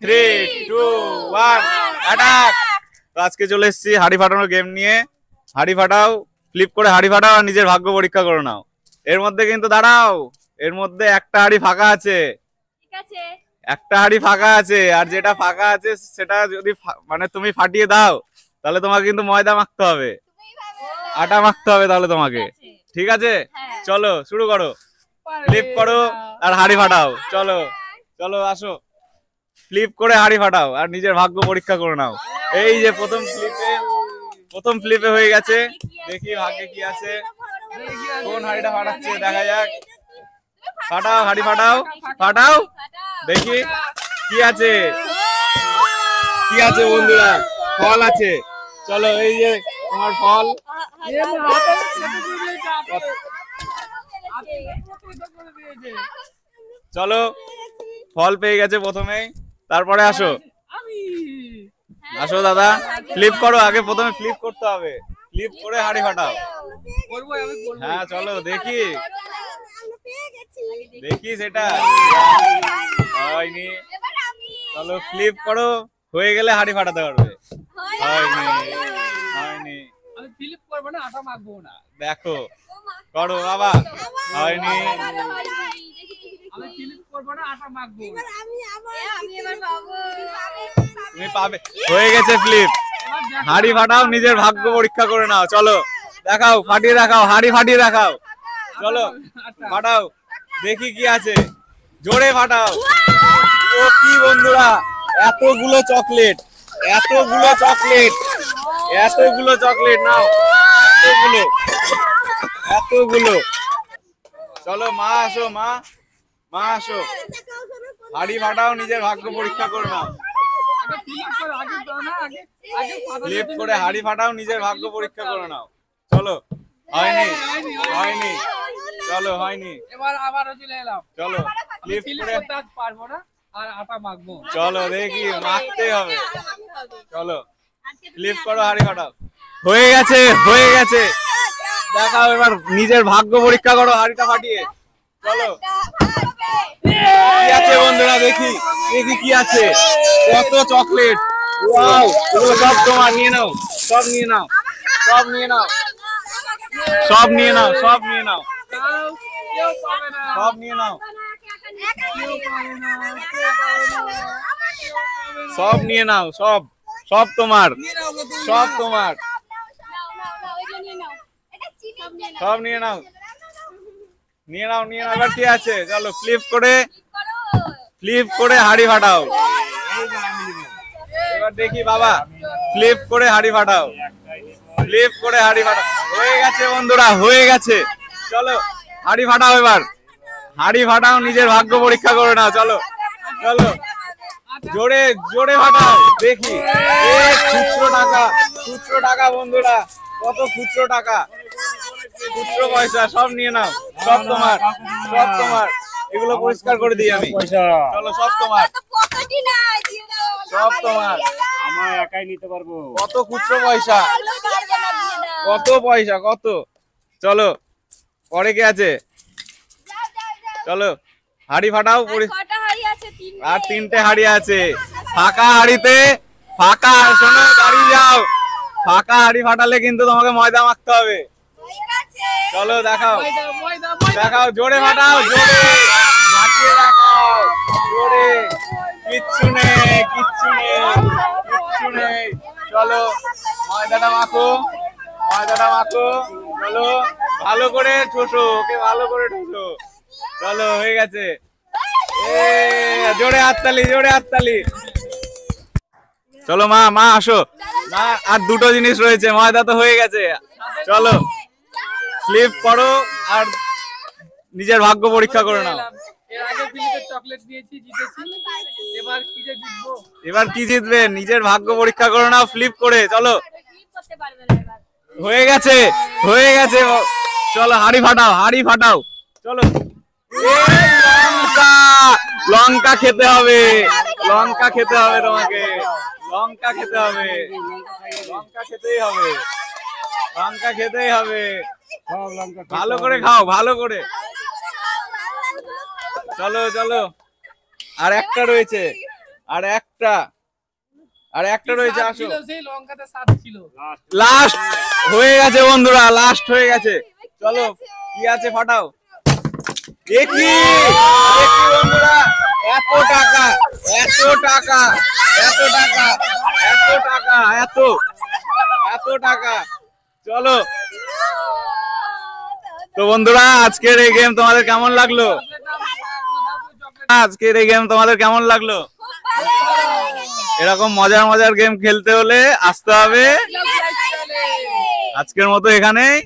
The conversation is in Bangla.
3, 2, 1 অ্যাটাক। তো আজকে চলে এসেছি হাড়ি ফাটানোর গেম নিয়ে। হাড়ি ফাটাও, ফ্লিপ করে হাড়ি ফাটাও আর নিজের ভাগ্য পরীক্ষা করে নাও। এর মধ্যে কিন্তু দাঁড়াও, এর মধ্যে একটা হাড়ি ফাঁকা আছে। ঠিক আছে, একটা হাড়ি ফাঁকা আছে, আর যেটা ফাঁকা আছে সেটা যদি মানে তুমি ফাটিয়ে দাও তাহলে তোমাকে কিন্তু ময়দা মাখতে হবে, আটা মাখতে হবে তাহলে তোমাকে। ঠিক আছে, চলো শুরু করো। ফ্লিপ করো আর হাড়ি ফাটাও। চলো চলো আসো, ফ্লিপ করে হাড়ি ফাটাও আর নিজের ভাগ্য পরীক্ষা করে নাও। এই যে প্রথম ফ্লিপে হয়ে গেছে। দেখি ভাগ্যে কি আছে, কোন হাড়িটা ফাটাচ্ছে দেখা যাক। ফাটাও হাড়ি ফাটাও, ফাটাও দেখি কি আছে, কি আছে বন্ধুরা, ফল আছে। চলো এই যে তোমার ফল। চলো ফল পেয়ে গেছে প্রথমেই, তারপরে আসো আসো দাদা, ফ্লিপ করো। আগে প্রথমে ফ্লিপ করতে হবে, ফ্লিপ করে হাড়ি ফাটাও। হ্যাঁ চলো দেখি, দেখি সেটা হয়নি। চলো ফ্লিপ করো, হয়ে গেলে হাড়ি ফাটাতে পারবে। হয়নি, হয়নি। দেখো করো বাবা, হয়নি। তুমি পাবে, হয়ে গেছে ফ্লিপ। হাড়ি ফাটাও, নিজের ভাগ্য পরীক্ষা করে নাও। চলো দেখাও, ফাটিয়ে দেখাও, হাড়ি ফাটিয়ে দেখাও। চলো ফাটাও, দেখি কি আছে, জোরে ফাটাও। ও কি বন্ধুরা, এতগুলো চকলেট, এতগুলো চকলেট, এতগুলো চকলেট নাও, এতগুলো, এতগুলো। চলো মা আসো, মা মা আসো, হাড়ি ফাটাও, নিজের ভাগ্য পরীক্ষা করে নাও। ফ্লিপ করে হাড়ি ফাটাও, নিজের ভাগ্য পরীক্ষা করে নাও। চলো হয়নি, হয়নি, চলো হয়নি। এবার আবারও চলে এলাম। চলো ফ্লিপ করে পারবো না আর আটা মাখবো। চলো দেখি, মাখতে হবে। চলো ফ্লিপ করো, হাড়ি ফাটাও। হয়ে গেছে, হয়ে গেছে। দেখাও এবার নিজের ভাগ্য পরীক্ষা করো হাড়িটা ফাটিয়ে। চলো কি আছে বন্ধুরা, দেখি দেখি কি আছে, কত চকলেট। ওয়াও, এগুলো সব তোমার, নিয়ে নাও, সব নিয়ে নাও, সব নিয়ে নাও, সব নিয়ে নাও, সব নিয়ে নাও, সব নিয়ে নাও, সব নিয়ে নাও, সব, সব তোমার, সব তোমার, সব নিয়ে নাও, নিয়ে নাও, নিয়ে নাও। এবার কি আছে, চলো ফ্লিপ করে, ফ্লিপ করে হাড়ি ফাটাও। এবার দেখি বাবা, ফ্লিপ করে হাড়ি ফাটাও, ফ্লিপ করে হাড়ি ফাটাও। হয়ে গেছে বন্ধুরা, হয়ে গেছে। চলো হাড়ি ফাটাও, এবার হাড়ি ফাটাও, নিজের ভাগ্য পরীক্ষা করে নাও। চলো চলো, জোরে জোরে ফাটাও দেখি। খুচরো টাকা, খুচরো টাকা বন্ধুরা, কত খুচরো টাকা, খুচরো পয়সা, সব নিয়ে নাও, সব তোমার, সব তোমার। এগুলো পরিষ্কার করে দিই আমি। চলো সব তোমার, সব তোমার, আমার একাই নিতে পারবো। কত খুচরো পয়সা, কত পয়সা, কত। চলো পরে কে আছে, চলো হাড়ি ফাটাও। আর 3টে হাড়ি আছে, ফাঁকা হাড়িতে, ফাঁকা, শোনো দাঁড়িয়ে যাও, ফাঁকা হাড়ি ফাটালে কিন্তু তোমাকে ময়দা মাখতে হবে। চলো দেখাও, দেখাও, জোরে ফাটাও, জোরে ফাটিয়ে দেখাও, জোরে। কিচ্ছু নেই, কিচ্ছু নেই, কিচ্ছু নেই। চলো ময়দাটা মাখো, ময়দাটা মাখো। চলো ভালো করে ঠোসো, ওকে ভালো করে ঠোসো। চলো হয়ে গেছে, জোরে হাততালি, জোরে হাততালি। চলো মা, মা আসো, মা আর 2টো জিনিস রয়েছে, ময়দা তো হয়ে গেছে। চলো ফ্লিপ করো আর নিজের ভাগ্য পরীক্ষা করে নাও। এর আগে ফ্লিপের চকলেট দিয়েছি, জিতেছি। এবার কি যে জিতবো, এবার কি জিতবে, নিজের ভাগ্য পরীক্ষা করে নাও ফ্লিপ করে। চলো হয়ে গেছে, হয়ে গেছে। চলো হাড়ি ফাটাও, হাড়ি ফাটাও। চলো লঙ্কা, লঙ্কা খেতে হবে, লঙ্কা খেতে হবে তোমাকে, লঙ্কা খেতে হবে, লঙ্কা খেতেই হবে, লঙ্কা খেতেই হবে। ভালো করে খাও, ভালো করে। চলো চলো, আর একটা রয়েছে, আর একটা রয়েছে, আসো। ছিল সেই লঙ্কাতে স্বাদ ছিল। লাস্ট হয়ে গেছে বন্ধুরা, লাস্ট হয়ে গেছে। চলো কি আছে ফাটাও। এ কি বন্ধুরা, এত টাকা এত টাকা এত টাকা এত টাকা এত এত টাকা। চলো তো বন্ধুরা, আজকের এই গেম তোমাদের কেমন লাগলো? আজকের এই গেম তোমাদের কেমন লাগলো? এরকম মজার মজার গেম খেলতে হলে আসতে হবে। আজকের মতো এখানেই।